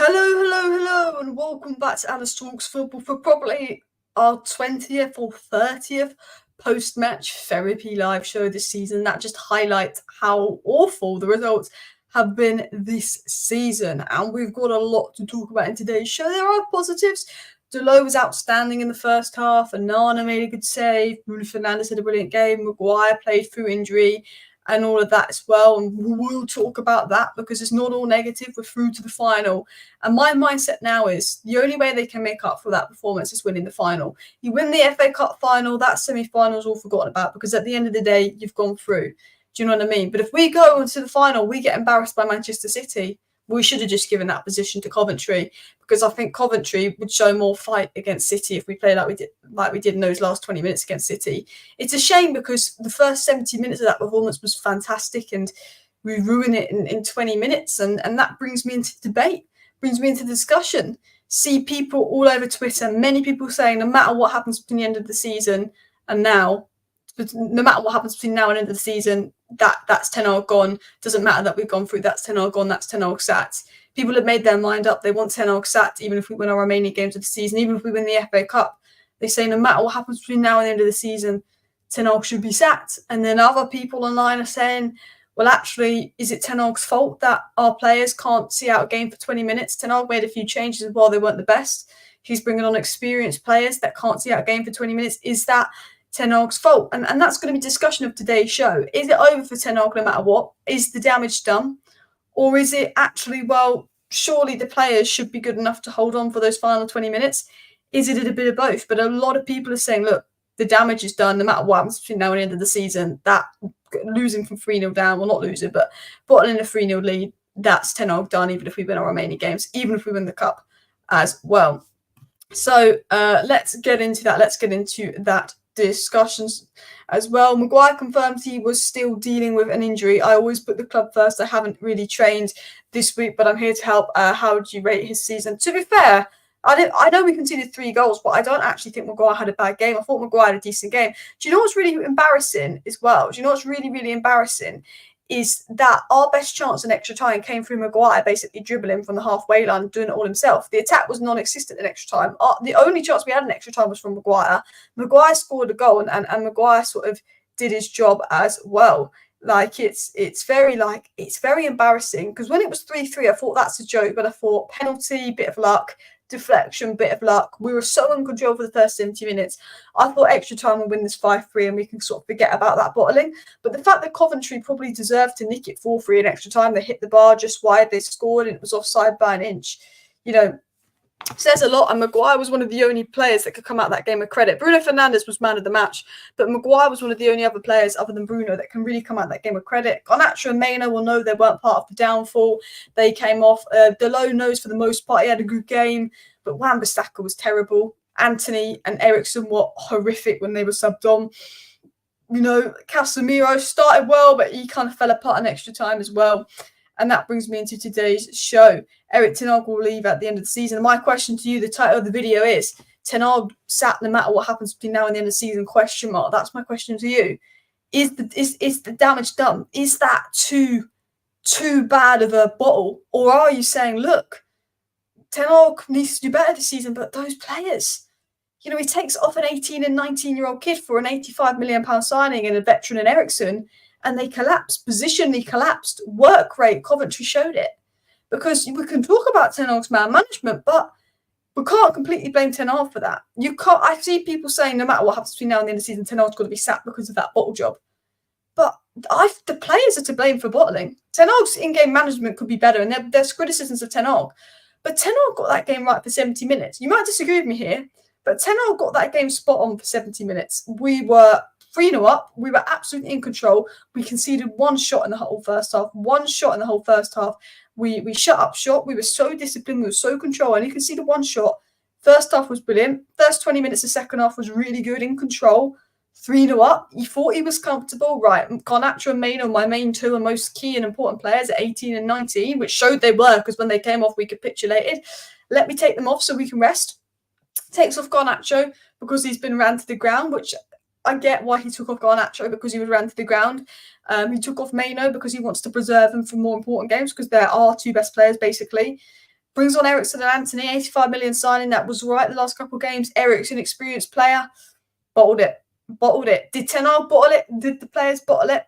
Hello, and welcome back to Alice Talks Football for probably our 20th or 30th post-match therapy live show this season. That just highlights how awful the results have been this season. And we've got a lot to talk about in today's show. There are positives. Delot was outstanding in the first half. Anana made a good save. Bruno Fernandez had a brilliant game. Maguire played through injury and all of that as well. And we'll talk about that because it's not all negative. We're through to the final. And my mindset now is the only way they can make up for that performance is winning the final. You win the FA Cup final, that semi-final is all forgotten about because at the end of the day, you've gone through. Do you know what I mean? But if we go into the final, we get embarrassed by Manchester City. We should have just given that position to Coventry because I think Coventry would show more fight against City if we play like we did in those last 20 minutes against City. It's a shame because the first 70 minutes of that performance was fantastic and we ruin it in 20 minutes. And that brings me into debate, brings me into discussion. See people all over Twitter, many people saying no matter what happens between the end of the season and now, no matter what happens between now and end of the season, that's 10 Hag gone. Doesn't matter that we've gone through. That's 10 Hag gone. That's 10 Hag sat. People have made their mind up. They want 10 Hag sat, even if we win our remaining games of the season, even if we win the FA Cup. They say no matter what happens between now and the end of the season, 10 Hag should be sat. And then other people online are saying, well, actually, is it 10 Hag's fault that our players can't see out a game for 20 minutes? 10 Hag made a few changes while they weren't the best. He's bringing on experienced players that can't see out a game for 20 minutes. Is that 10 Hag's fault? And that's going to be discussion of today's show. Is it over for 10 Hag no matter what? Is the damage done? Or is it actually, well, surely the players should be good enough to hold on for those final 20 minutes? Is it a bit of both? But a lot of people are saying, look, the damage is done no matter what happens between now and the end of the season. That losing from 3-0 down, well, not losing, but bottling a 3-0 lead, that's 10 Hag done, even if we win our remaining games, even if we win the cup as well. So let's get into that. Let's get into that discussions as well. Maguire confirmed he was still dealing with an injury. I always put the club first. I haven't really trained this week, but I'm here to help. How do you rate his season? To be fair, I know we conceded 3 goals, but I don't actually think Maguire had a bad game. I thought Maguire had a decent game. Do you know what's really embarrassing as well? Do you know what's really, really embarrassing? Is that our best chance in extra time came through Maguire basically dribbling from the halfway line, doing it all himself. The attack was non-existent in extra time. The only chance we had in extra time was from Maguire. Maguire scored a goal and Maguire sort of did his job as well. Like it's very embarrassing because when it was 3-3, I thought that's a joke, but I thought penalty, bit of luck, deflection, bit of luck. We were so in control for the first 70 minutes. I thought extra time would win this 5-3 and we can sort of forget about that bottling. But the fact that Coventry probably deserved to nick it 4-3 in extra time, they hit the bar just wide, they scored and it was offside by an inch, you know, says a lot. And Maguire was one of the only players that could come out of that game with credit. Bruno Fernandez was man of the match, but Maguire was one of the only other players other than Bruno that can really come out of that game with credit. Garnacho and Maino will know they weren't part of the downfall. They came off. Delot knows for the most part he had a good game, but Wan-Bissaka was terrible. Anthony and Eriksen were horrific when they were subbed on. You know, Casemiro started well, but he kind of fell apart in extra time as well. And that brings me into today's show. Erik Ten Hag will leave at the end of the season. My question to you, the title of the video is, Ten Hag sat no matter what happens between now and the end of the season, question mark. That's my question to you. Is the damage done? Is that too bad of a bottle? Or are you saying, look, Ten Hag needs to do better this season, but those players, you know, he takes off an 18 and 19-year-old kid for an £85 million signing and a veteran in Eriksen, and they collapsed. Positionally collapsed. Work rate, Coventry showed it. Because we can talk about Ten Hag's man management, but we can't completely blame Ten Hag for that. You can't. I see people saying no matter what happens between now and the end of the season, Ten Hag's got to be sacked because of that bottle job. But the players are to blame for bottling. Ten Hag's in-game management could be better, and there's criticisms of Ten Hag. But Ten Hag got that game right for 70 minutes. You might disagree with me here, but Ten Hag got that game spot on for 70 minutes. We were 3-0 up. We were absolutely in control. We conceded 1 shot in the whole first half. 1 shot in the whole first half. We shut up shop. We were so disciplined. We were so control. And you can see the 1 shot. First half was brilliant. First 20 minutes of second half was really good, in control. 3-0 up. You thought he was comfortable. Right. Garnacho and Maino, my main 2 and most key and important players at 18 and 19, which showed they were because when they came off, we capitulated. Let me take them off so we can rest. Takes off Garnacho because he's been ran to the ground, which I get why he took off Garnacho because he was ran to the ground. He took off Maino because he wants to preserve him for more important games because they're our 2 best players, basically. brings on Eriksen and Antony, 85 million signing. That was right the last couple of games. Eriksen, experienced player, bottled it. Did Ten Hag bottle it? Did the players bottle it?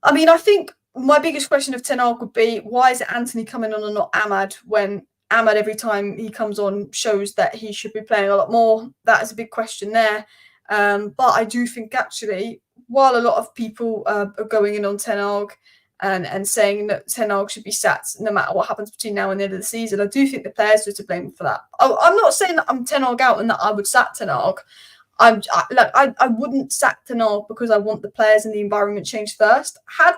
I mean, I think my biggest question of Ten Hag would be, why is it Antony coming on and not Ahmad, when Ahmad, every time he comes on, shows that he should be playing a lot more? That is a big question there. But I do think, actually, while a lot of people are going in on Ten Hag and saying that Ten Hag should be sacked no matter what happens between now and the end of the season, I do think the players are to blame for that. I'm not saying that I'm Ten Hag out and that I would sack Ten Hag. I wouldn't sack Ten Hag because I want the players and the environment changed first. Had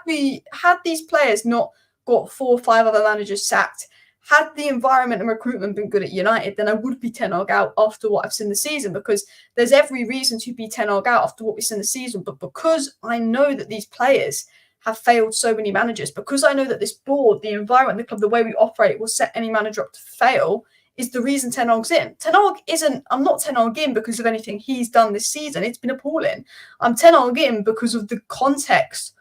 these players not got 4 or 5 other managers sacked, had the environment and recruitment been good at United, then I would be Ten Hag out after what I've seen this season, because there's every reason to be Ten Hag out after what we've seen this season. But because I know that these players have failed so many managers, because I know that this board, the environment, the club, the way we operate will set any manager up to fail, is the reason Ten Hag's in. Ten Hag isn't, I'm not Ten Hag in because of anything he's done this season. It's been appalling. I'm Ten Hag in because of the context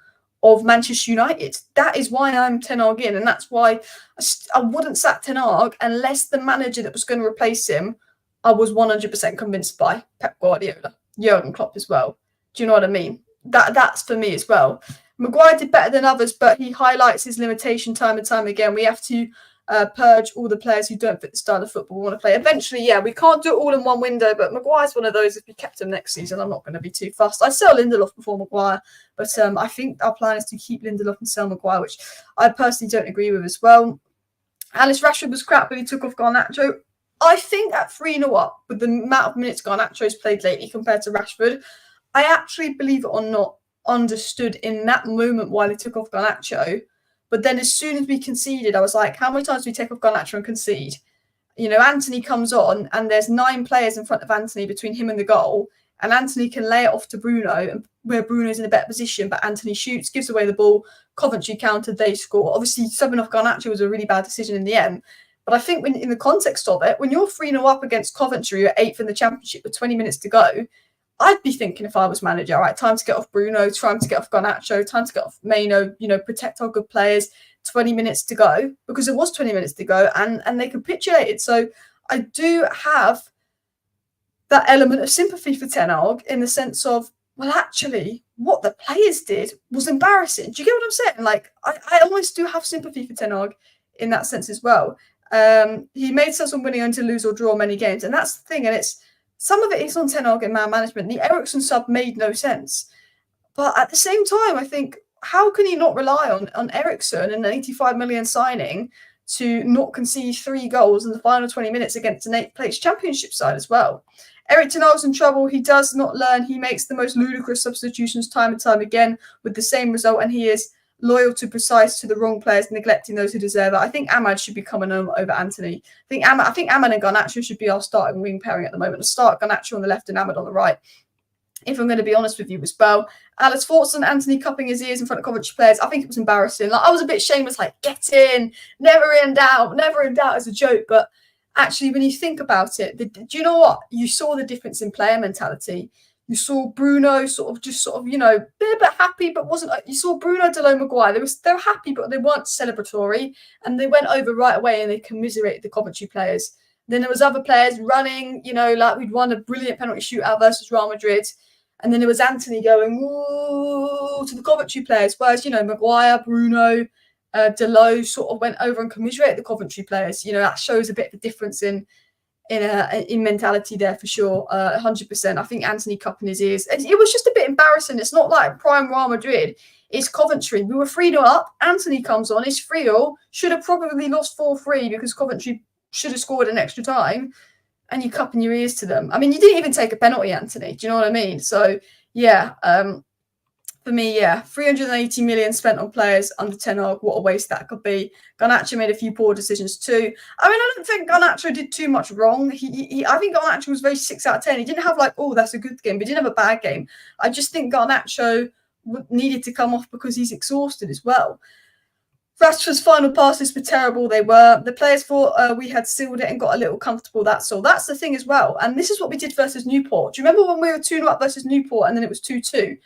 of Manchester United. That is why I'm Ten Hag in, and that's why I wouldn't sack Ten Hag unless the manager that was going to replace him, I was 100% convinced by, Pep Guardiola, Jurgen Klopp as well. Do you know what I mean? That's for me as well. Maguire did better than others, but he highlights his limitation time and time again. We have to purge all the players who don't fit the style of football we want to play. Eventually, yeah, we can't do it all in one window, but Maguire's one of those. If we kept him next season, I'm not going to be too fussed. I'd sell Lindelof before Maguire, but I think our plan is to keep Lindelof and sell Maguire, which I personally don't agree with as well. Alice Rashford was crap, but he took off Garnacho. I think at 3-0 up, with the amount of minutes Garnacho's played lately compared to Rashford, I actually, believe it or not, understood in that moment why they took off Garnacho. But then as soon as we conceded, I was like, how many times do we take off Garnacho and concede? You know, Antony comes on and there's 9 players in front of Antony between him and the goal. And Antony can lay it off to Bruno, and where Bruno's in a better position, but Antony shoots, gives away the ball. Coventry countered, they score. Obviously, subbing off Garnacho was a really bad decision in the end. But I think when, in the context of it, when you're 3-0 up against Coventry, you're 8th in the Championship with 20 minutes to go, I'd be thinking, if I was manager, all right, time to get off Bruno, time to get off Garnacho, time to get off Maino, you know, protect our good players. 20 minutes to go, because it was 20 minutes to go, and they capitulated. So I do have that element of sympathy for Ten Hag in the sense of, well, actually, what the players did was embarrassing. Do you get what I'm saying? Like, I almost do have sympathy for Ten Hag in that sense as well. He made us on winning only to lose or draw many games, and that's the thing. And it's some of it is on Ten Hag and man management. The Eriksen sub made no sense, but at the same time, I think, how can he not rely on Eriksen and an 85 million signing to not concede 3 goals in the final 20 minutes against an 8th place Championship side as well? Erik ten Hag's in trouble. He does not learn. He makes the most ludicrous substitutions time and time again with the same result, and he is loyal to precise to the wrong players, neglecting those who deserve it. I think Ahmad should be coming over Antony. I think Ahmad and Garnacho should be our starting wing pairing at the moment. Start Garnacho on the left and Ahmad on the right, if I'm going to be honest with you as well. Alex Fortson, Antony cupping his ears in front of Coventry players. I think it was embarrassing. Like, I was a bit shameless, like, get in, never in doubt as a joke. But actually, when you think about it, do you know what? You saw the difference in player mentality. You saw Bruno you know, a bit happy, but wasn't. You saw Bruno, Delon, Maguire. They were happy, but they weren't celebratory. And they went over right away and they commiserated the Coventry players. Then there was other players running, you know, like we'd won a brilliant penalty shootout versus Real Madrid. And then there was Antony going, ooh, to the Coventry players. Whereas, you know, Maguire, Bruno, Delon sort of went over and commiserated the Coventry players. You know, that shows a bit of a difference in mentality there for sure. 100%. I think Antony cupping his ears. It was just a bit embarrassing. It's not like prime Real Madrid. It's Coventry. We were 3-0 up. Antony comes on. It's 3-0. Should have probably lost 4-3 because Coventry should have scored an extra time. And you're cupping your ears to them. I mean, you didn't even take a penalty, Antony. Do you know what I mean? So, yeah, for me, yeah, 380 million spent on players under Ten Hag. What a waste that could be. Garnacho made a few poor decisions too. I mean, I don't think Garnacho did too much wrong. I think Garnacho was very 6 out of 10. He didn't have like, oh, that's a good game, but he didn't have a bad game. I just think Garnacho needed to come off because he's exhausted as well. Rashford's final passes were terrible. They were. The players thought we had sealed it and got a little comfortable. That's all. That's the thing as well. And this is what we did versus Newport. Do you remember when we were 2-0 up versus Newport and then it was 2-2?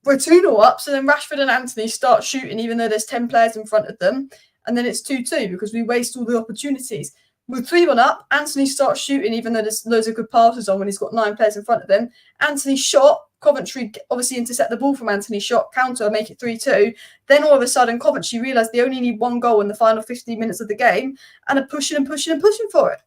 We're 2-0 up, so then Rashford and Antony start shooting even though there's 10 players in front of them. and then it's 2-2 because we waste all the opportunities. With 3-1 up, Anthony starts shooting, even though there's loads of good passes on when he's got 9 players in front of him. Anthony shot, Coventry obviously intercept the ball from Anthony shot, counter, make it 3-2. Then all of a sudden, Coventry realise they only need 1 goal in the final 15 minutes of the game and are pushing for it.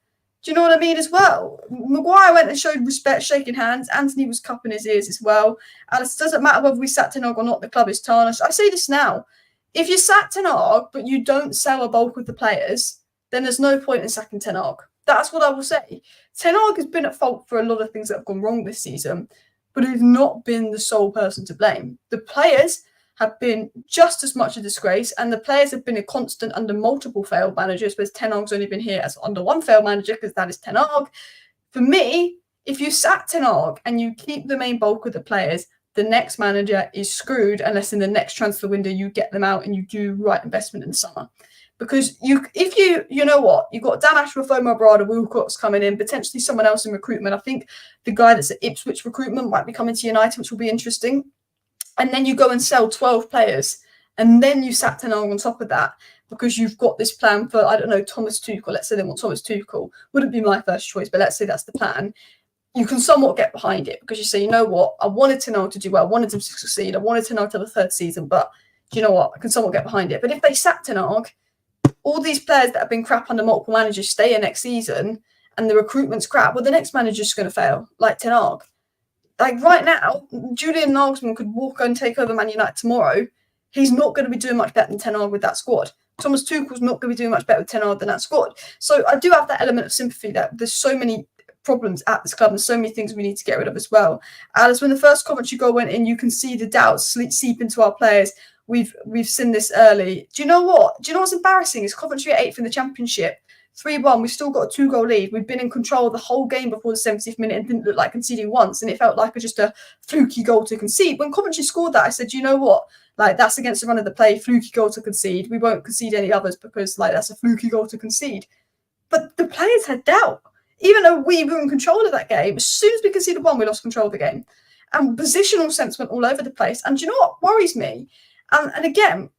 Do you know what I mean as well? Maguire went and showed respect, shaking hands. Anthony was cupping his ears as well. And it doesn't matter whether we sack Ten Hag or not, the club is tarnished. I say this now. If you sack Ten Hag, but you don't sell a bulk of the players, then there's no point in sacking Ten Hag. That's what I will say. Ten Hag has been at fault for a lot of things that have gone wrong this season, but he's not been the sole person to blame. The players have been just as much a disgrace, and the players have been a constant under multiple failed managers, whereas Ten Hag's only been here as under one failed manager, because that is Ten Hag. For me, if you sack Ten Hag and you keep the main bulk of the players, the next manager is screwed unless in the next transfer window you get them out and you do right investment in the summer. Because if you know what, you've got Dan Ashworth, Omar Brada, Wilcox coming in, potentially someone else in recruitment. I think the guy that's at Ipswich recruitment might be coming to United, which will be interesting. And then you go and sell 12 players, and then you sack Ten Hag on top of that because you've got this plan for, I don't know, Thomas Tuchel. Let's say they want Thomas Tuchel. Wouldn't be my first choice, but let's say that's the plan. You can somewhat get behind it because you say, you know what, I wanted Ten Hag to do well. I wanted him to succeed. I wanted Ten Hag to have a third season, but do you know what? I can somewhat get behind it. But if they sack Ten Hag, all these players that have been crap under multiple managers stay here next season and the recruitment's crap, well, the next manager's just going to fail, like Ten Hag. Like right now, Julian Nagelsmann could walk and take over Man United tomorrow. He's not going to be doing much better than Ten Hag with that squad. Thomas Tuchel's not going to be doing much better with Ten Hag than that squad. So I do have that element of sympathy that there's so many problems at this club and so many things we need to get rid of as well. As when the first Coventry goal went in, you can see the doubts seep into our players. We've seen this early. Do you know what? Do you know what's embarrassing? Is Coventry at 8th in the Championship. 3-1, we've still got a 2-goal lead. We've been in control the whole game before the 70th minute and didn't look like conceding once. And it felt like just a fluky goal to concede. When Coventry scored that, I said, you know what? Like, that's against the run of the play, fluky goal to concede. We won't concede any others because, like, that's a fluky goal to concede. But the players had doubt. Even though we were in control of that game, as soon as we conceded one, we lost control of the game. And positional sense went all over the place. And do you know what worries me? And again,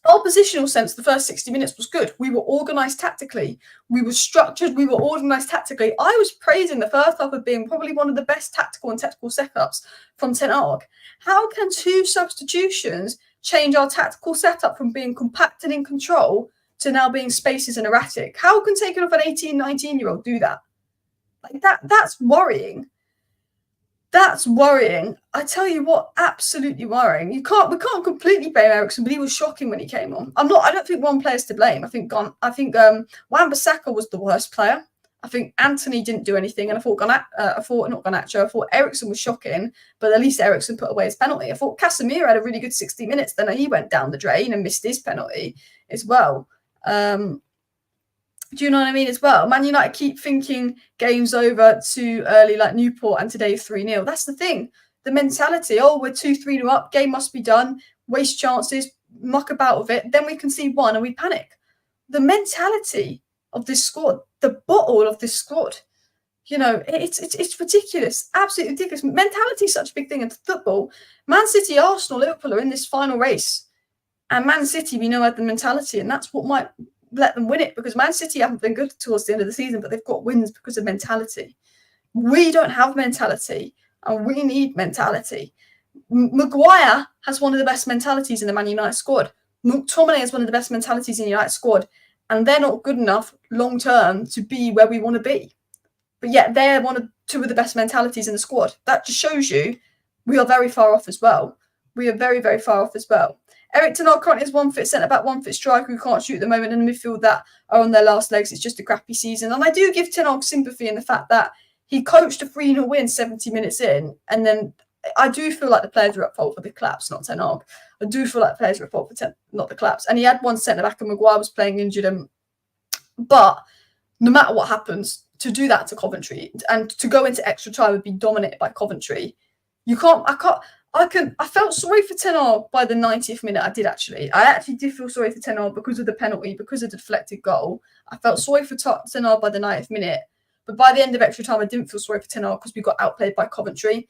our positional sense, the first 60 minutes was good. We were organised tactically. We were structured. We were organised tactically. I was praising the first half of being probably one of the best tactical and technical setups from Ten Hag. How can 2 substitutions change our tactical setup from being compact and in control to now being spaces and erratic? How can taking off an 18, 19-year-old do that? Like that's worrying. That's worrying. I tell you what, absolutely worrying. We can't completely blame Eriksen, but he was shocking when he came on. I don't think one player's to blame. I think Wan-Bissaka was the worst player. I think Anthony didn't do anything, and I thought Eriksen was shocking, but at least Eriksen put away his penalty. I thought Casemiro had a really good 60 minutes, then he went down the drain and missed his penalty as well. Do you know what I mean as well? Man United keep thinking game's over too early, like Newport, and today 3-0. That's the thing. The mentality, we're 2-3 up, game must be done, waste chances, muck about with it, then we concede 1 and we panic. The mentality of this squad, the bottle of this squad, you know, it's ridiculous, absolutely ridiculous. Mentality is such a big thing in football. Man City, Arsenal, Liverpool are in this final race. And Man City, we know, had the mentality, and that's what might let them win it, because Man City haven't been good towards the end of the season, but they've got wins because of mentality. We don't have mentality, and we need mentality. Maguire has one of the best mentalities in the Man United squad. McTominay has one of the best mentalities in the United squad, and they're not good enough long term to be where we want to be. But yet they're two of the best mentalities in the squad. That just shows you we are very far off as well. We are very, very far off as well. Eric Ten Hag currently is 1 fit centre-back, 1 fit striker who can't shoot at the moment, and the midfield that are on their last legs. It's just a crappy season. And I do give Ten Hag sympathy in the fact that he coached a 3-0 win 70 minutes in, and then I do feel like the players are at fault for the collapse, not Ten Hag. I do feel like the players are at fault for not the collapse. And he had 1 centre-back, and Maguire was playing injured. But no matter what happens, to do that to Coventry and to go into extra time and be dominated by Coventry, I felt sorry for Ten Hag by the 90th minute. I actually did feel sorry for Ten Hag because of the penalty, because of the deflected goal. I felt sorry for Ten Hag by the 90th minute. But by the end of extra time, I didn't feel sorry for Ten Hag because we got outplayed by Coventry.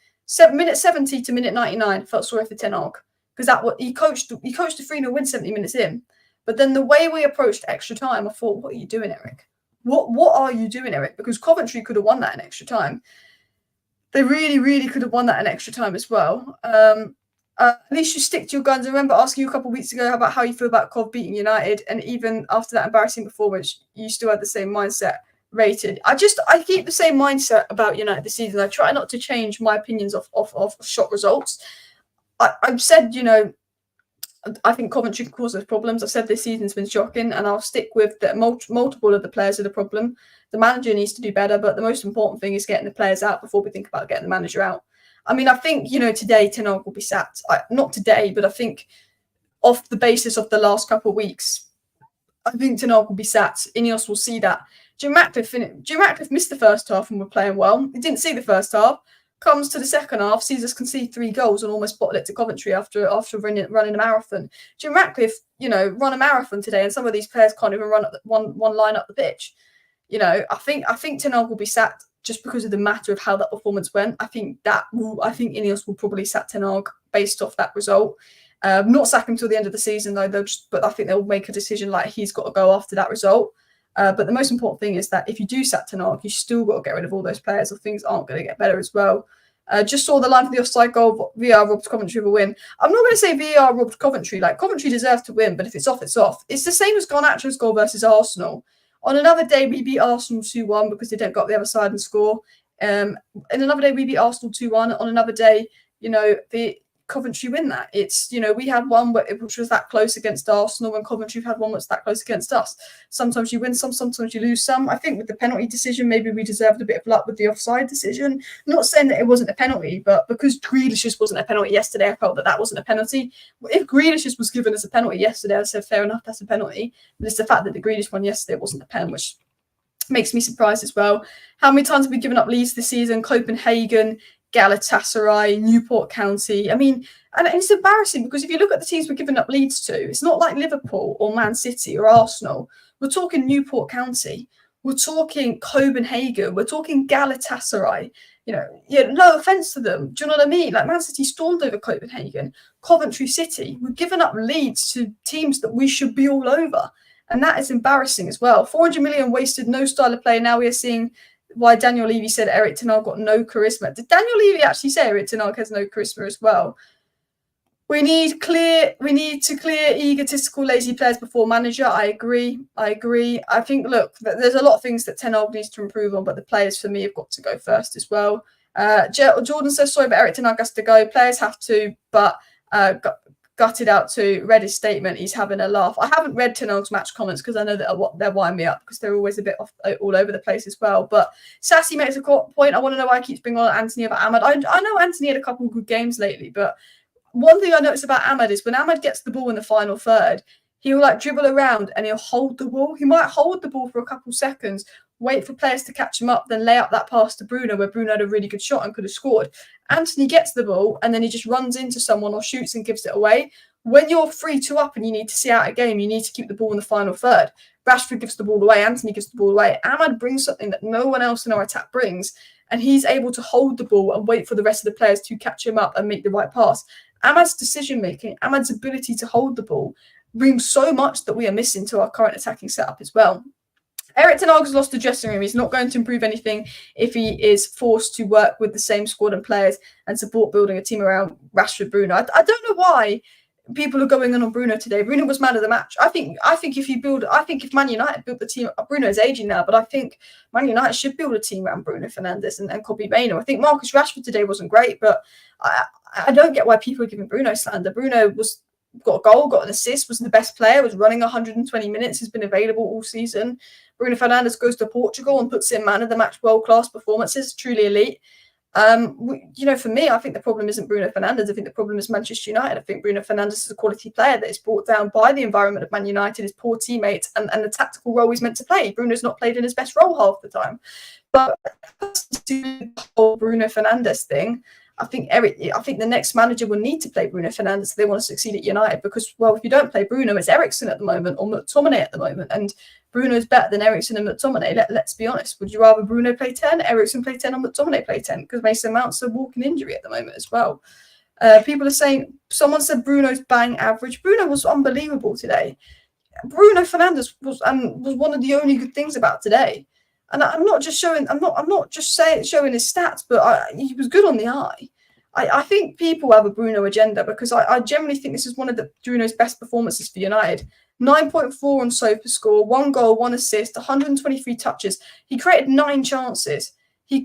Minute 70 to minute 99, I felt sorry for Ten Hag because he coached a 3-0 win 70 minutes in. But then the way we approached extra time, I thought, what are you doing, Eric? What are you doing, Eric? Because Coventry could have won that in extra time. They really, really could have won that in extra time as well. At least you stick to your guns. I remember asking you a couple of weeks ago about how you feel about Cov beating United, and even after that embarrassing performance, you still had the same mindset rated. I keep the same mindset about United this season. I try not to change my opinions of shot results. I've said, I think Coventry can cause us problems. I've said this season's been shocking, and I'll stick with that. Multiple of the players are the problem. The manager needs to do better, but the most important thing is getting the players out before we think about getting the manager out. I mean, I think, today Ten Hag will be sacked. Not today, but I think off the basis of the last couple of weeks, I think Ten Hag will be sacked. Ineos will see that. Jim Ratcliffe missed the first half and were playing well. He didn't see the first half. Comes to the second half, sees us concede 3 goals and almost bottle it to Coventry after running a marathon. Jim Ratcliffe, run a marathon today, and some of these players can't even run up one line up the pitch. I think Ten Hag will be sacked just because of the matter of how that performance went. I think Ineos will probably sack Ten Hag based off that result. Not sack him till the end of the season though. But I think they'll make a decision like he's got to go after that result. But the most important thing is that if you do sack Ten Hag, you still got to get rid of all those players, or things aren't going to get better as well. Just saw the line for the offside goal. VAR robbed Coventry of a win. I'm not going to say VAR robbed Coventry. Like, Coventry deserved to win, but if it's off, it's off. It's the same as Garnacho's goal versus Arsenal. On another day, we beat Arsenal 2-1 because they don't go up the other side and score. In another day, we beat Arsenal 2-1. On another day, the Coventry win that. It's, we had one which was that close against Arsenal, and Coventry had one that's that close against us. Sometimes you win some, sometimes you lose some. I think with the penalty decision, maybe we deserved a bit of luck with the offside decision. Not saying that it wasn't a penalty, but because Grealish's wasn't a penalty yesterday, I felt that wasn't a penalty. If Grealish's was given as a penalty yesterday, I said, fair enough, that's a penalty. But it's the fact that the Grealish one yesterday wasn't a pen, which makes me surprised as well. How many times have we given up leads this season? Copenhagen, Galatasaray, Newport County. I mean, and it's embarrassing because if you look at the teams we're giving up leads to, it's not like Liverpool or Man City or Arsenal. We're talking Newport County. We're talking Copenhagen. We're talking Galatasaray. No offence to them. Do you know what I mean? Like, Man City stormed over Copenhagen. Coventry City. We're giving up leads to teams that we should be all over. And that is embarrassing as well. 400 million wasted, no style of play. Now we are seeing why Daniel Levy said Eric Ten Hag got no charisma. Did Daniel Levy actually say Eric Ten Hag has no charisma as well? We need to clear egotistical, lazy players before manager. I agree. I think, look, there's a lot of things that Ten Hag needs to improve on, but the players for me have got to go first as well. Jordan says, sorry, but Eric Ten Hag has to go. Players have to, but gutted out to read his statement. He's having a laugh. I haven't read Ten Hag's match comments because I know that they're winding me up because they're always a bit all over the place as well. But Sassy makes a point. I want to know why he keeps bringing on Anthony over Ahmad. I know Anthony had a couple of good games lately, but one thing I noticed about Ahmad is when Ahmad gets the ball in the final third, he'll dribble around and he'll hold the ball. He might hold the ball for a couple seconds, wait for players to catch him up, then lay out that pass to Bruno where Bruno had a really good shot and could have scored. Anthony gets the ball and then he just runs into someone or shoots and gives it away. When you're 3-2 up and you need to see out a game, you need to keep the ball in the final third. Rashford gives the ball away. Anthony gives the ball away. Ahmad brings something that no one else in our attack brings, and he's able to hold the ball and wait for the rest of the players to catch him up and make the right pass. Ahmad's decision-making, Ahmad's ability to hold the ball brings so much that we are missing to our current attacking setup as well. Eric Ten Hag has lost the dressing room. He's not going to improve anything if he is forced to work with the same squad and players and support building a team around Rashford, Bruno. I don't know why people are going on Bruno today. Bruno was man of the match. I think if Man United built the team, Bruno is aging now, but I think Man United should build a team around Bruno Fernandez and Kobe Mainoo. I think Marcus Rashford today wasn't great, but I don't get why people are giving Bruno slander. Bruno got a goal, got an assist, was the best player, was running 120 minutes, has been available all season. Bruno Fernandez goes to Portugal and puts in man of the match, world-class performances, truly elite. For me, I think the problem isn't Bruno Fernandez. I think the problem is Manchester United. I think Bruno Fernandez is a quality player that is brought down by the environment of Man United, his poor teammates, and the tactical role he's meant to play. Bruno's not played in his best role half the time. But to the whole Bruno Fernandez thing, I think the next manager will need to play Bruno Fernandez if they want to succeed at United because, well, if you don't play Bruno, it's Eriksen at the moment or McTominay at the moment. And Bruno's better than Eriksen and McTominay. Let's be honest. Would you rather Bruno play 10, Eriksen play 10 or McTominay play 10? Because Mason Mount's a walking injury at the moment as well. People are saying, someone said Bruno's bang average. Bruno was unbelievable today. Bruno Fernandez was one of the only good things about today. And I'm not just showing his stats, but he was good on the eye. I think people have a Bruno agenda because I generally think this is one of Bruno's best performances for United. 9.4 on SofaScore, 1 goal, 1 assist, 123 touches. He created 9 chances. Do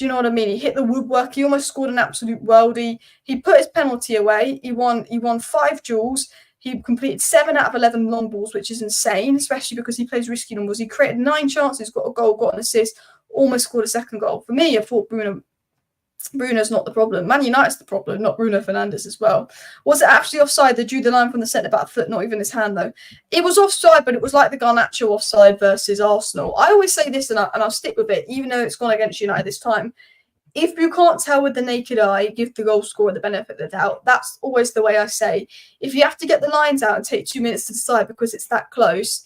you know what I mean? He hit the woodwork. He almost scored an absolute worldie. He put his penalty away. He won 5 duels. He completed 7 out of 11 long balls, which is insane, especially because he plays risky long balls. He created 9 chances, got a goal, got an assist, almost scored a second goal. For me, I thought Bruno's not the problem. Man United's the problem, not Bruno Fernandez as well. Was it actually offside? They drew the line from the centre back foot, not even his hand though. It was offside, but it was like the Garnacho offside versus Arsenal. I always say this, and I'll stick with it, even though it's gone against United this time. If you can't tell with the naked eye, give the goal scorer the benefit of the doubt. That's always the way I say. If you have to get the lines out and take 2 minutes to decide because it's that close,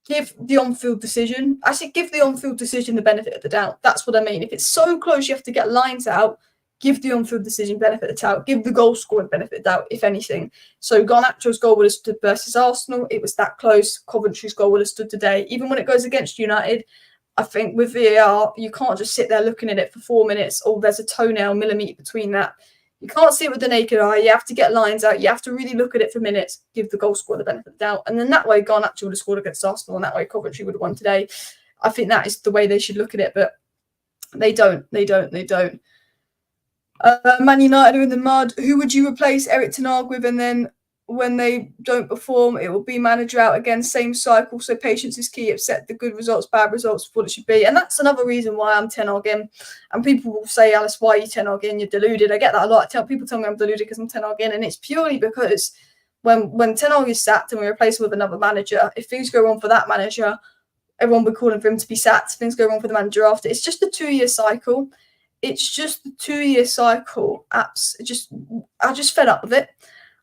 give the on-field decision. I say give the on-field decision the benefit of the doubt. That's what I mean. If it's so close you have to get lines out, give the on-field decision benefit of the doubt. Give the goal scorer the benefit of the doubt, if anything. So Garnacho's goal would have stood versus Arsenal. It was that close. Coventry's goal would have stood today. Even when it goes against United, I think with VAR, you can't just sit there looking at it for 4 minutes. Oh, there's a toenail millimetre between that. You can't see it with the naked eye. You have to get lines out. You have to really look at it for minutes, give the goal scorer the benefit of the doubt. And then that way, Garnacho would have scored against Arsenal, and that way Coventry would have won today. I think that is the way they should look at it, but they don't. Man United are in the mud. Who would you replace Erik ten Hag with? And then when they don't perform, it will be manager out again, same cycle. So patience is key. Accept the good results, bad results for what it should be. And that's another reason why I'm ten Hag in. And people will say, Alice, why are you ten Hag in? You're deluded. I get that a lot. People tell me I'm deluded because I'm ten Hag in. And it's purely because when ten Hag is sacked and we replace him with another manager, if things go wrong for that manager, everyone will be calling for him to be sacked. If things go wrong for the manager after. It's just a 2-year cycle. It's just the 2-year cycle. I just fed up with it.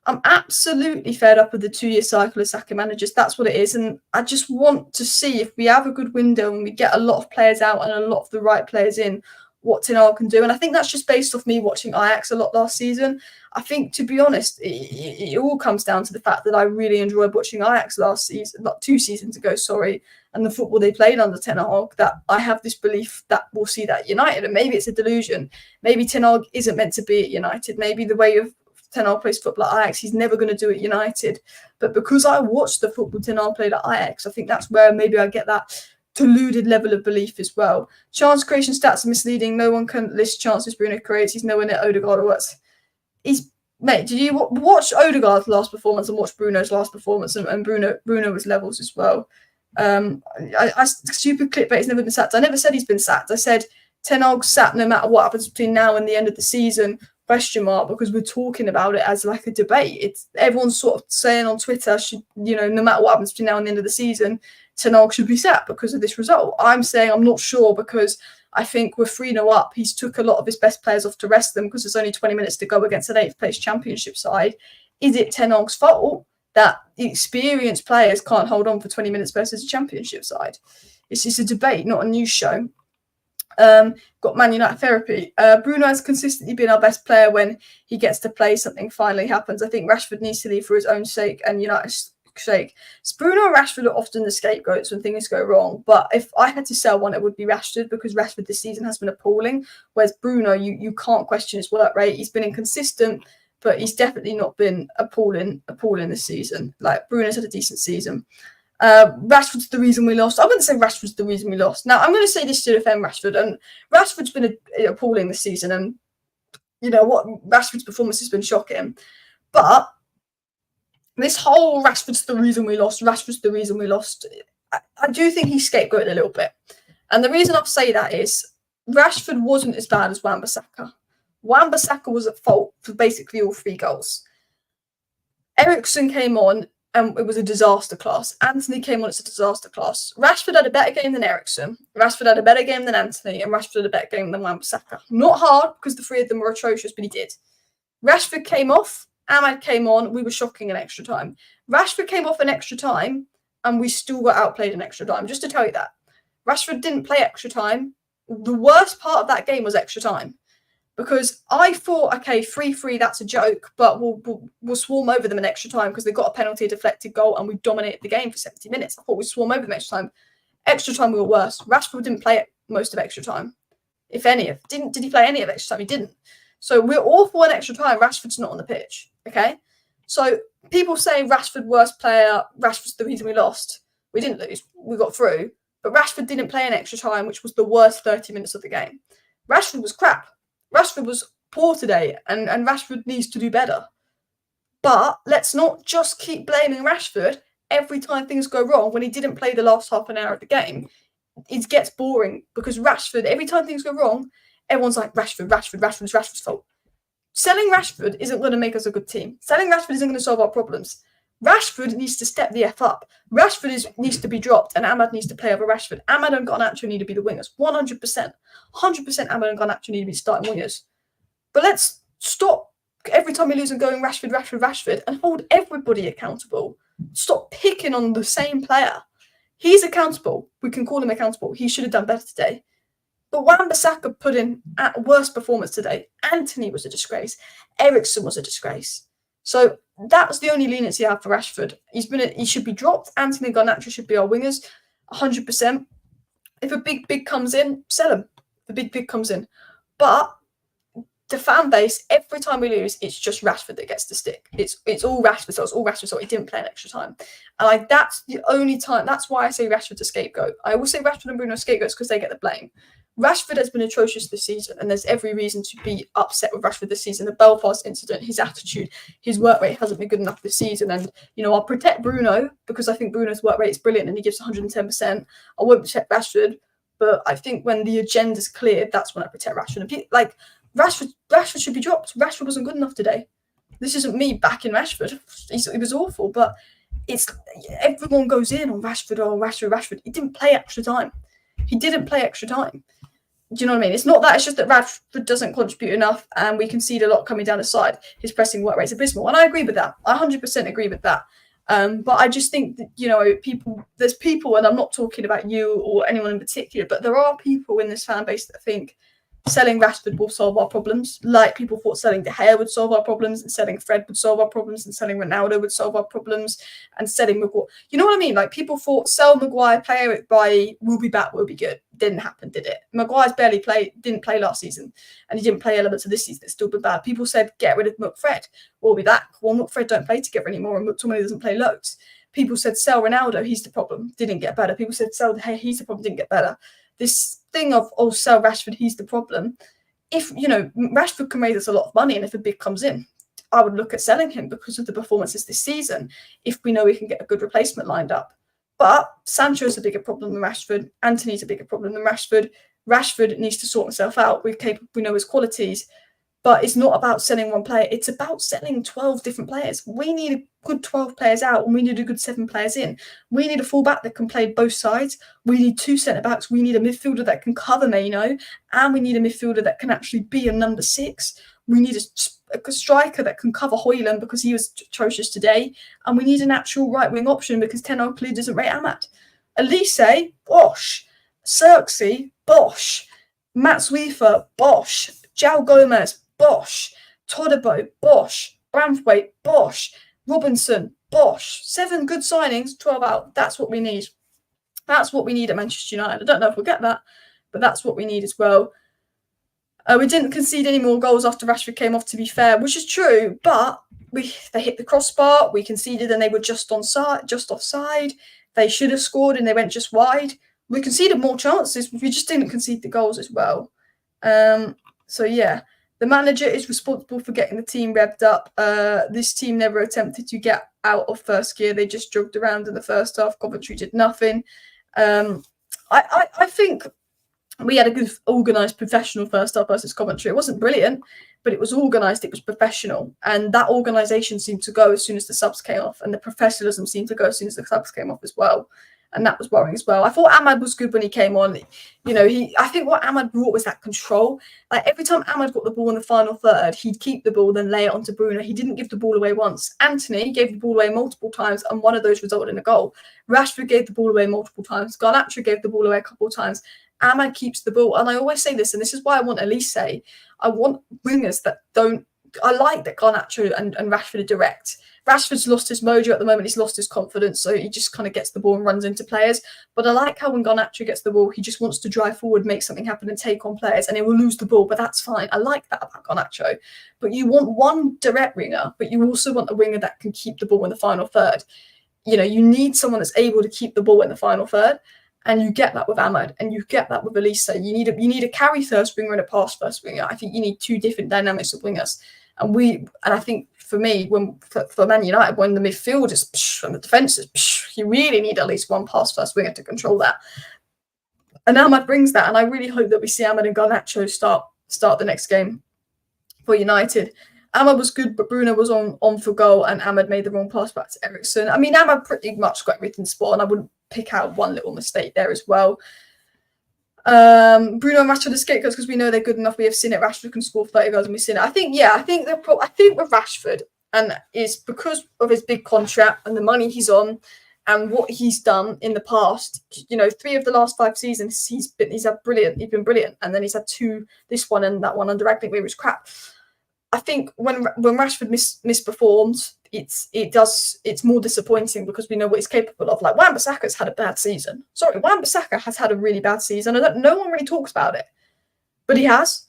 I'm absolutely fed up with the 2-year cycle of sacking managers. That's what it is. And I just want to see if we have a good window and we get a lot of players out and a lot of the right players in, what Ten Hag can do. And I think that's just based off me watching Ajax a lot last season. I think, to be honest, it all comes down to the fact that I really enjoyed watching Ajax last season, not 2 seasons ago, and the football they played under Ten Hag, that I have this belief that we'll see that at United. And maybe it's a delusion. Maybe Ten Hag isn't meant to be at United. Maybe the way of Ten Hag plays football at Ajax, he's never going to do it at United. But because I watched the football Ten Hag played at Ajax, I think that's where maybe I get that deluded level of belief as well. Chance creation stats are misleading. No one can list chances Bruno creates. He's nowhere near Odegaard or worse. Mate, did you watch Odegaard's last performance and watch Bruno's last performance? And Bruno was levels as well. Stupid clickbait, he's never been sacked. I never said he's been sacked. I said Ten Hag's sacked no matter what happens between now and the end of the season, ? Because we're talking about it as like a debate. It's everyone's sort of saying on Twitter, no matter what happens between now and the end of the season, Ten Hag should be sacked because of this result. I'm saying I'm not sure because I think we're 3-0 up. He's took a lot of his best players off to rest them because there's only 20 minutes to go against an 8th place championship side. Is it Ten Hag's fault that experienced players can't hold on for 20 minutes versus a championship side? It's just a debate, not a news show. Got Man United therapy. Bruno has consistently been our best player when he gets to play. Something finally happens. I think Rashford needs to leave for his own sake and United's sake. So Bruno and Rashford are often the scapegoats when things go wrong. But if I had to sell one, it would be Rashford because Rashford this season has been appalling. Whereas Bruno, you can't question his work rate. He's been inconsistent, but he's definitely not been appalling this season. Like Bruno's had a decent season. Rashford's the reason we lost. I wouldn't say Rashford's the reason we lost. Now, I'm going to say this to defend Rashford. And Rashford's been appalling this season. And, Rashford's performance has been shocking. But this whole Rashford's the reason we lost, I do think he's scapegoated a little bit. And the reason I'll say that is Rashford wasn't as bad as Wan-Bissaka. Wan-Bissaka was at fault for basically all 3 goals. Eriksen came on and it was a disaster class. Anthony came on, it's a disaster class. Rashford had a better game than Eriksen. Rashford had a better game than Anthony. And Rashford had a better game than Wan-Bissaka. Not hard because the 3 of them were atrocious, but he did. Rashford came off. Ahmad came on. We were shocking in extra time. Rashford came off in extra time and we still got outplayed in extra time. Just to tell you that. Rashford didn't play extra time. The worst part of that game was extra time. because I thought, okay, 3-3, that's a joke, but we'll swarm over them in extra time because they got a penalty, a deflected goal, and we dominated the game for 70 minutes. I thought we'd swarm over them extra time. Extra time, we were worse. Rashford didn't play most of extra time, if any of. Did he play any of extra time? He didn't. So we're awful in extra time. Rashford's not on the pitch, okay? So people say Rashford worst player, Rashford's the reason we lost. We didn't lose, we got through. But Rashford didn't play in extra time, which was the worst 30 minutes of the game. Rashford was crap. Rashford was poor today, and Rashford needs to do better. But let's not just keep blaming Rashford every time things go wrong when he didn't play the last half an hour of the game. It gets boring because Rashford, every time things go wrong, everyone's like, Rashford's fault. Selling Rashford isn't going to make us a good team. Selling Rashford isn't going to solve our problems. Rashford needs to step the F up. Rashford needs to be dropped, and Ahmad needs to play over Rashford. Ahmad and Garnacho need to be the wingers. 100%. 100% Ahmad and Garnacho need to be starting wingers. But let's stop every time we lose and going Rashford, and hold everybody accountable. Stop picking on the same player. He's accountable. We can call him accountable. He should have done better today. But Wan-Bissaka put in a worst performance today. Anthony was a disgrace. Eriksen was a disgrace. So that's the only leniency I have for Rashford. He should be dropped. Anthony and Garnacho should be our wingers, 100%. If a big comes in, sell him. The big comes in. But the fan base, every time we lose, it's just Rashford that gets the stick. It's all Rashford. So it's all Rashford. So he didn't play an extra time. And that's the only time. That's why I say Rashford's a scapegoat. I always say Rashford and Bruno are scapegoats because they get the blame. Rashford has been atrocious this season, and there's every reason to be upset with Rashford this season. The Belfast incident, his attitude, his work rate hasn't been good enough this season. And, I'll protect Bruno because I think Bruno's work rate is brilliant and he gives 110%. I won't protect Rashford, but I think when the agenda's cleared, that's when I protect Rashford. And Rashford should be dropped. Rashford wasn't good enough today. This isn't me backing Rashford. He was awful, but everyone goes in on Rashford. Oh, Rashford. He didn't play extra time. Do you know what I mean? It's not that. It's just that Rashford doesn't contribute enough, and we concede a lot coming down the side. His pressing work rate is abysmal, and I agree with that. I 100% agree with that. But I just think that, there's people, and I'm not talking about you or anyone in particular, but there are people in this fan base that think selling Rashford will solve our problems. Like people thought selling De Gea would solve our problems, and selling Fred would solve our problems, and selling Ronaldo would solve our problems, and selling Maguire. You know what I mean? Like people thought sell Maguire, play Eric Bailly, we'll be back, we'll be good. Didn't happen, did it? Maguire's didn't play last season, and he didn't play elements of this season. It's still been bad. People said get rid of McFred, we'll be back. Well, McFred don't play together anymore, and McTominay doesn't play loads. People said sell Ronaldo, he's the problem, didn't get better. People said sell De Gea, he's the problem, didn't get better. This thing of sell Rashford, he's the problem. If Rashford can raise us a lot of money, and if a big comes in, I would look at selling him because of the performances this season. If we know we can get a good replacement lined up, but Sancho's a bigger problem than Rashford. Anthony's a bigger problem than Rashford. Rashford needs to sort himself out. We know his qualities, but it's not about selling one player. It's about selling 12 different players. We need a good 12 players out, and we need a good 7 players in. We need a fullback that can play both sides. We need 2 centre-backs. We need a midfielder that can cover Maino, and we need a midfielder that can actually be a number 6. We need a striker that can cover Højlund because he was atrocious today, and we need an actual right-wing option because Ten Hag clearly doesn't rate Ahmad. Elise, bosh. Xerxes, bosh. Matt Sweefer, bosh. João Gomez, bosh. Todibo, bosh. Branthwaite, bosh. Robinson, bosh. 7 good signings, 12 out. That's what we need. That's what we need at Manchester United. I don't know if we'll get that, but that's what we need as well. We didn't concede any more goals after Rashford came off, to be fair, which is true, but they hit the crossbar, we conceded and they were just offside. They should have scored and they went just wide. We conceded more chances, we just didn't concede the goals as well. So yeah, the manager is responsible for getting the team revved up. This team never attempted to get out of first gear. They just jogged around in the first half. Coventry did nothing. I think we had a good, organised, professional first half versus Coventry. It wasn't brilliant, but it was organised, it was professional. And that organisation seemed to go as soon as the subs came off, and the professionalism seemed to go as soon as the subs came off as well. And that was worrying as well. I thought Ahmad was good when he came on. I think what Ahmad brought was that control. Like every time Ahmad got the ball in the final third, he'd keep the ball, then lay it onto Bruno. He didn't give the ball away once. Anthony gave the ball away multiple times, and one of those resulted in a goal. Rashford gave the ball away multiple times. Garnacho gave the ball away a couple of times, Ahmad keeps the ball. And I always say this, and this is why I want Elise. I want wingers that don't. I like that Garnacho and Rashford are direct. Rashford's lost his mojo at the moment. He's lost his confidence, so he just kind of gets the ball and runs into players. But I like how when Garnacho gets the ball, he just wants to drive forward, make something happen, and take on players, and he will lose the ball. But that's fine. I like that about Garnacho. But you want one direct winger, but you also want a winger that can keep the ball in the final third. You know, you need someone that's able to keep the ball in the final third. And you get that with Ahmad, and you get that with Elise. You need a carry first winger and a pass first winger. I think you need two different dynamics of wingers. And I think for me, for Man United, when the midfield is and the defence is, you really need at least one pass first winger to control that. And Ahmad brings that, and I really hope that we see Ahmad and Garnacho start the next game for United. Ahmad was good, but Bruno was on for goal, and Ahmad made the wrong pass back to Eriksen. I mean, Ahmad pretty much got everything spot on. I wouldn't pick out one little mistake there as well. Bruno and Rashford are scapegoats because we know they're good enough. We have seen it. Rashford can score 30 goals, and we've seen it. I think with Rashford, and it's because of his big contract and the money he's on, and what he's done in the past. You know, 3 of the last 5 seasons, he's been brilliant. He's been brilliant, and then he's had 2, this one and that one under Ragnick, where it was crap. I think when Rashford misperforms, it's more disappointing because we know what he's capable of. Like Wan-Bissaka's had a bad season. Sorry, Wan-Bissaka has had a really bad season. No one really talks about it, but he has.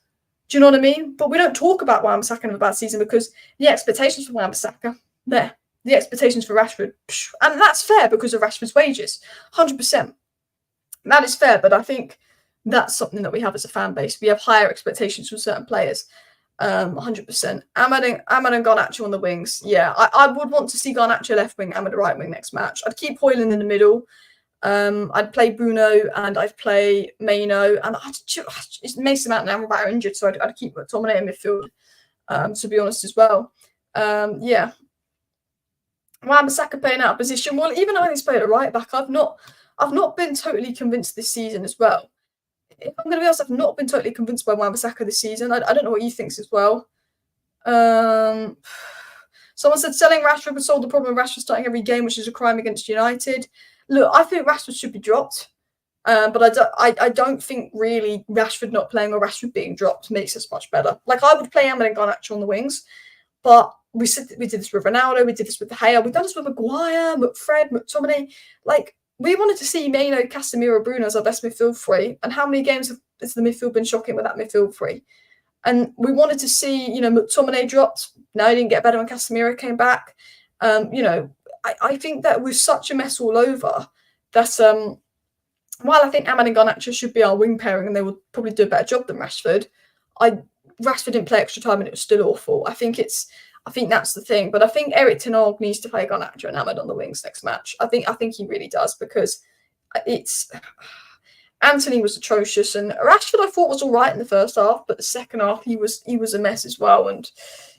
Do you know what I mean? But we don't talk about Wan-Bissaka in a bad season because the expectations for Wan-Bissaka, there. The expectations for Rashford, and that's fair because of Rashford's wages, 100%. That is fair, but I think that's something that we have as a fan base. We have higher expectations from certain players. 100%. Ahmad and Garnacho on the wings. Yeah, I would want to see Garnacho left wing, Ahmad right wing next match. I'd keep Højlund in the middle. I'd play Bruno and I'd play Maino. And Mason Mount and Amrabat are injured, so I'd keep McTominay in midfield, to be honest as well. Yeah. Wan-Bissaka playing out of position. Well, even though he's played at right back, I've not been totally convinced this season as well. If I'm going to be honest, I've not been totally convinced by Wan-Bissaka this season. I don't know what you think as well. Someone said selling Rashford would solve the problem of Rashford starting every game, which is a crime against United. Look, I think Rashford should be dropped. But I don't think really Rashford not playing or Rashford being dropped makes us much better. Like, I would play Ahmad and Garnacho on the wings, but we did this with Ronaldo, we did this with De Gea, we've done this with Maguire, Fred, McTominay. Like, we wanted to see Maino, Casemiro, Bruno as our best midfield 3. And how many games has the midfield been shocking with that midfield 3? And we wanted to see, McTominay dropped. No, he didn't get better when Casemiro came back. I think that was such a mess all over that while I think Ahmad and Garnacho should be our wing pairing and they would probably do a better job than Rashford, Rashford didn't play extra time and it was still awful. I think that's the thing. But I think Erik ten Hag needs to play Garnacho and Ahmad on the wings next match. I think he really does, because Anthony was atrocious, and Rashford I thought was all right in the first half, but the second half he was a mess as well. And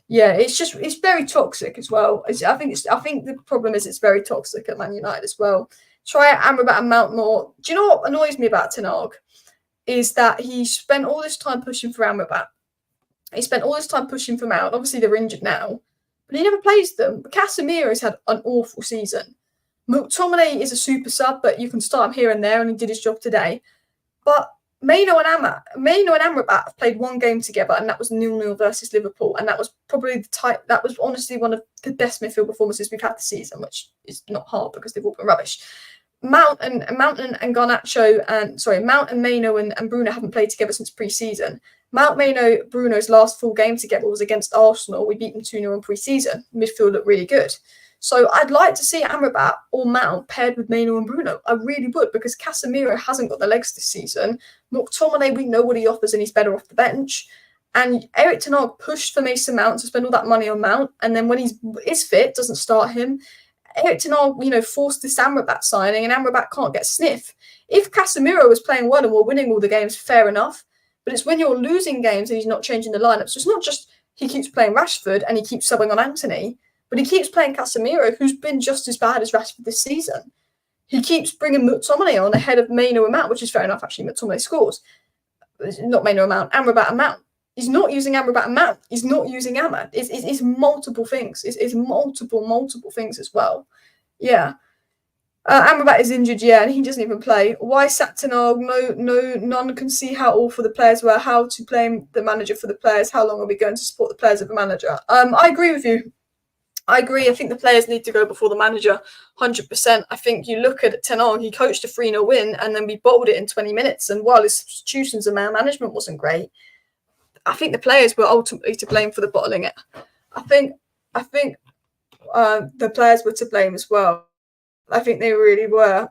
yeah, it's very toxic as well. I think the problem is it's very toxic at Man United as well. Try Amrabat and Mount more. Do you know what annoys me about ten Hag? Is that he spent all this time pushing for Amrabat. He spent all this time pushing for Mount. Obviously, they're injured now, but he never plays them. Casemiro's had an awful season. McTominay is a super sub, but you can start him here and there, and he did his job today. But Maino and Amrabat have played one game together, and that was 0-0 versus Liverpool, and that was probably that was honestly one of the best midfield performances we've had this season, which is not hard because they've all been rubbish. Mount and Garnacho Mount and Maino and Bruno haven't played together since pre-season. Mount, Maino, Bruno's last full game together was against Arsenal. We beat them 2-0 in pre-season. Midfield looked really good. So I'd like to see Amrabat or Mount paired with Maino and Bruno. I really would, because Casemiro hasn't got the legs this season. McTominay, we know what he offers and he's better off the bench. And Erik ten Hag pushed for Mason Mount to spend all that money on Mount, and then when he is fit, doesn't start him. Erik ten Hag, forced this Amrabat signing, and Amrabat can't get sniff. If Casemiro was playing well and we're winning all the games, fair enough. But it's when you're losing games and he's not changing the lineup. So it's not just he keeps playing Rashford and he keeps subbing on Anthony, but he keeps playing Casemiro, who's been just as bad as Rashford this season. He keeps bringing McTominay on ahead of Maino and Mount, which is fair enough, actually. McTominay scores. Not Maino and Mount, Amrabat and Mount. He's not using Amrabat and Mount. He's not using Ahmad. It's multiple things. It's multiple things as well. Yeah. Amrabat is injured, yeah, and he doesn't even play. Why sack Ten Hag? None can see how awful the players were, how to blame the manager for the players, how long are we going to support the players of the manager? I agree with you. I agree. I think the players need to go before the manager, 100%. I think you look at Ten Hag, he coached a 3-0 win, and then we bottled it in 20 minutes. And while his substitutions and man management wasn't great, I think the players were ultimately to blame for the bottling it. I think the players were to blame as well. I think they really were.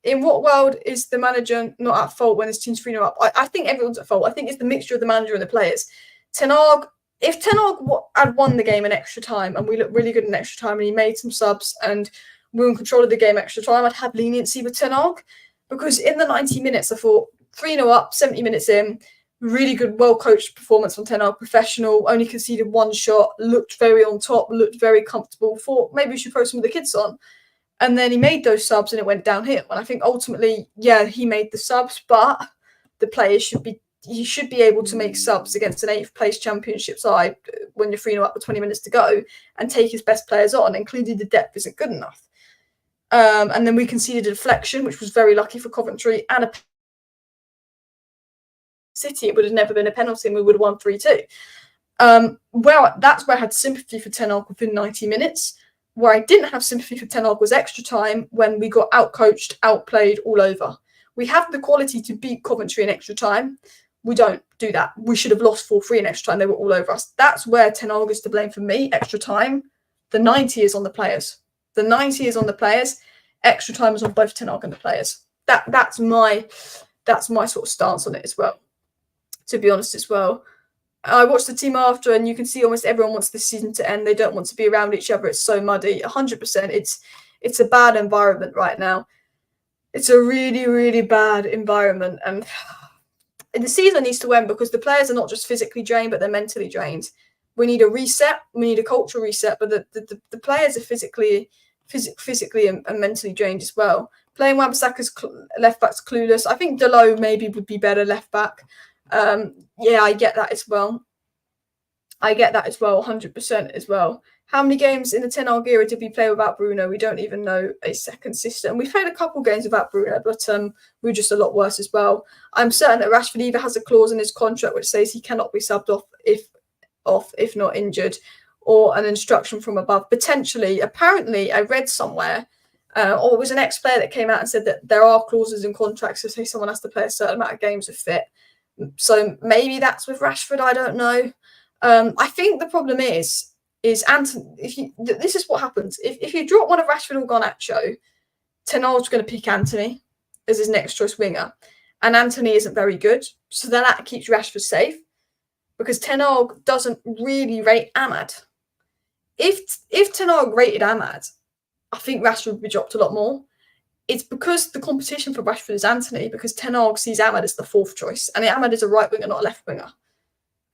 In what world is the manager not at fault when his team's 3-0 up? I think everyone's at fault. I think it's the mixture of the manager and the players. Ten Hag, if Ten Hag had won the game in extra time and we looked really good in extra time and he made some subs and we were in control of the game extra time, I'd have leniency with Ten Hag. Because in the 90 minutes, I thought 3-0 up, 70 minutes in, really good, well-coached performance from Ten Hag, professional, only conceded one shot, looked very on top, looked very comfortable, thought maybe we should throw some of the kids on. And then he made those subs and it went downhill. And I think ultimately, yeah, he made the subs, but the players should be able to make subs against an 8th place championship side when you're 3-0 up with 20 minutes to go and take his best players on, including the depth isn't good enough. And then we conceded a deflection, which was very lucky for Coventry, and a City. It would have never been a penalty and we would have won 3-2. That's where I had sympathy for Ten Hag within 90 minutes. Where I didn't have sympathy for Ten Hag was extra time when we got outcoached, outplayed all over. We have the quality to beat Coventry in extra time. We don't do that. We should have lost 4-3 in extra time. They were all over us. That's where Ten Hag is to blame for me. Extra time. The 90 is on the players. The 90 is on the players. Extra time is on both Ten Hag and the players. That's my sort of stance on it as well, to be honest as well. I watched the team after, and you can see almost everyone wants this season to end. They don't want to be around each other. It's so muddy. 100%. It's a bad environment right now. It's a really, really bad environment. And the season needs to end because the players are not just physically drained, but they're mentally drained. We need a reset. We need a cultural reset. But the players are physically and mentally drained as well. Playing Wan-Bissaka's left back's clueless. I think Delo maybe would be better left back. Yeah, I get that as well. 100% as well. How many games in the Ten Hag era did we play without Bruno? We don't even know a second sister. And we played a couple games without Bruno, but we were just a lot worse as well. I'm certain that Rashford either has a clause in his contract which says he cannot be subbed off if not injured, or an instruction from above. Potentially, apparently, I read somewhere, or it was an ex-player that came out and said that there are clauses in contracts to say someone has to play a certain amount of games if fit. So maybe that's with Rashford. I don't know. I think the problem is Anthony. This is what happens if you drop one of Rashford or Garnacho, Ten Hag's going to pick Anthony as his next choice winger, and Anthony isn't very good, so then that keeps Rashford safe because Ten Hag doesn't really rate Ahmad. If Ten Hag rated Ahmad, I think Rashford would be dropped a lot more. It's because the competition for Rashford is Anthony, because Ten Hag sees Ahmad as the 4th choice. And Ahmad is a right winger, not a left winger.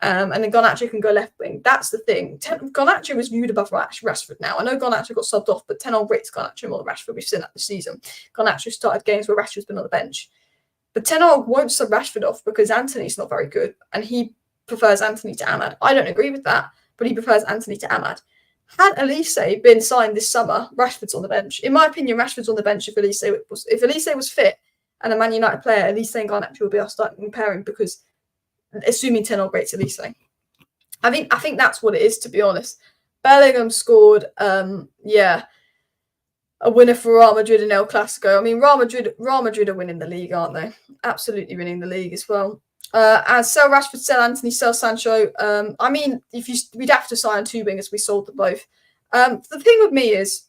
And then Garnacho can go left wing. That's the thing. Garnacho is viewed above Rashford now. I know Garnacho got subbed off, but Ten Hag rates Garnacho more than Rashford. We've seen that this season. Garnacho started games where Rashford's been on the bench. But Ten Hag won't sub Rashford off because Anthony's not very good. And he prefers Anthony to Ahmad. I don't agree with that, but he prefers Anthony to Ahmad. Had Elise been signed this summer, Rashford's on the bench. In my opinion, Rashford's on the bench if Elise was fit and a Man United player, Elise and Garnacho will be our starting pairing because assuming Ten Hag rates Elise. I think that's what it is, to be honest. Bellingham scored, a winner for Real Madrid in El Clasico. I mean, Real Madrid are winning the league, aren't they? Absolutely winning the league as well. As sell Rashford, sell Anthony, sell Sancho. I mean, we'd have to sign 2 wingers. We sold them both. The thing with me is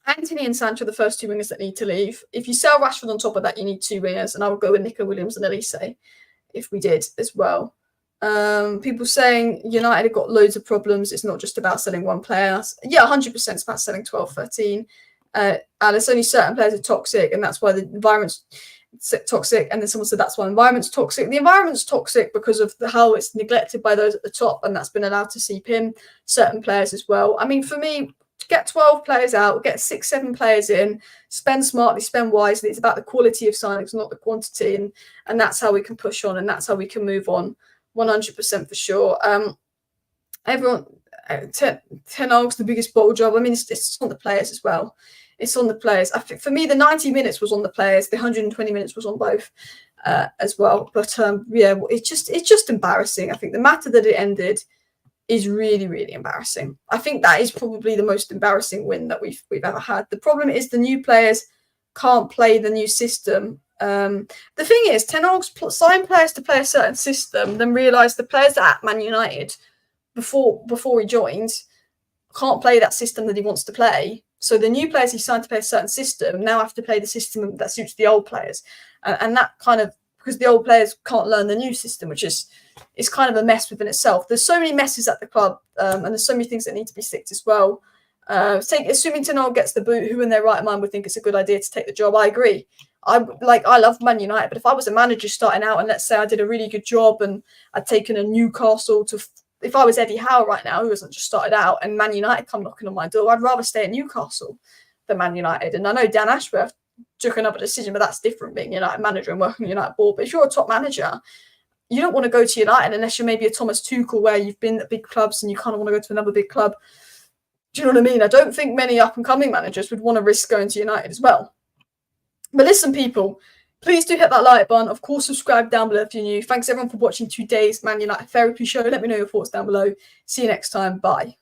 Anthony and Sancho are the first 2 wingers that need to leave. If you sell Rashford on top of that, you need 2 wingers, and I would go with Nico Williams and Elise if we did as well. People saying United have got loads of problems. It's not just about selling one player. Yeah, 100%. It's about selling 12, 13. And it's only certain players are toxic, and that's why the environment's toxic. And then someone said that's why the environment's toxic. The environment's toxic because of how it's neglected by those at the top, and that's been allowed to seep in certain players as well. I mean, for me, to get 12 players out, get 6, 7 players in, spend smartly, spend wisely. It's about the quality of signings, not the quantity, and that's how we can push on, and that's how we can move on. 100% for sure. Everyone, Ten Hag's the biggest bottle job. I mean, it's on the players as well. it's on the players. I think for me, the 90 minutes was on the players. The 120 minutes was on both as well. But yeah, it's just embarrassing. I think the matter that it ended is really, really embarrassing. I think that is probably the most embarrassing win that we've ever had. The problem is the new players can't play the new system. The thing is, Ten Hag's signed players to play a certain system, then realised the players at Man United before he joined can't play that system that he wants to play. So the new players he signed to play a certain system now have to play the system that suits the old players, and that kind of, because the old players can't learn the new system, which is kind of a mess within itself. There's so many messes at the club, and there's so many things that need to be fixed as well. Assuming Ten Hag gets the boot, who in their right mind would think it's a good idea to take the job? I agree. I love Man United, but if I was a manager starting out, and let's say I did a really good job and I'd taken a Newcastle to, if I was Eddie Howe right now, who hasn't just started out, and Man United come knocking on my door, I'd rather stay at Newcastle than Man United. And I know Dan Ashworth took another decision, but that's different, being United manager and working United board. But if you're a top manager, you don't want to go to United unless you're maybe a Thomas Tuchel, where you've been at big clubs and you kind of want to go to another big club. Do you know what I mean? I don't think many up-and-coming managers would want to risk going to United as well. But listen, people, please do hit that like button. Of course, subscribe down below if you're new. Thanks, everyone, for watching today's Man United Therapy Show. Let me know your thoughts down below. See you next time. Bye.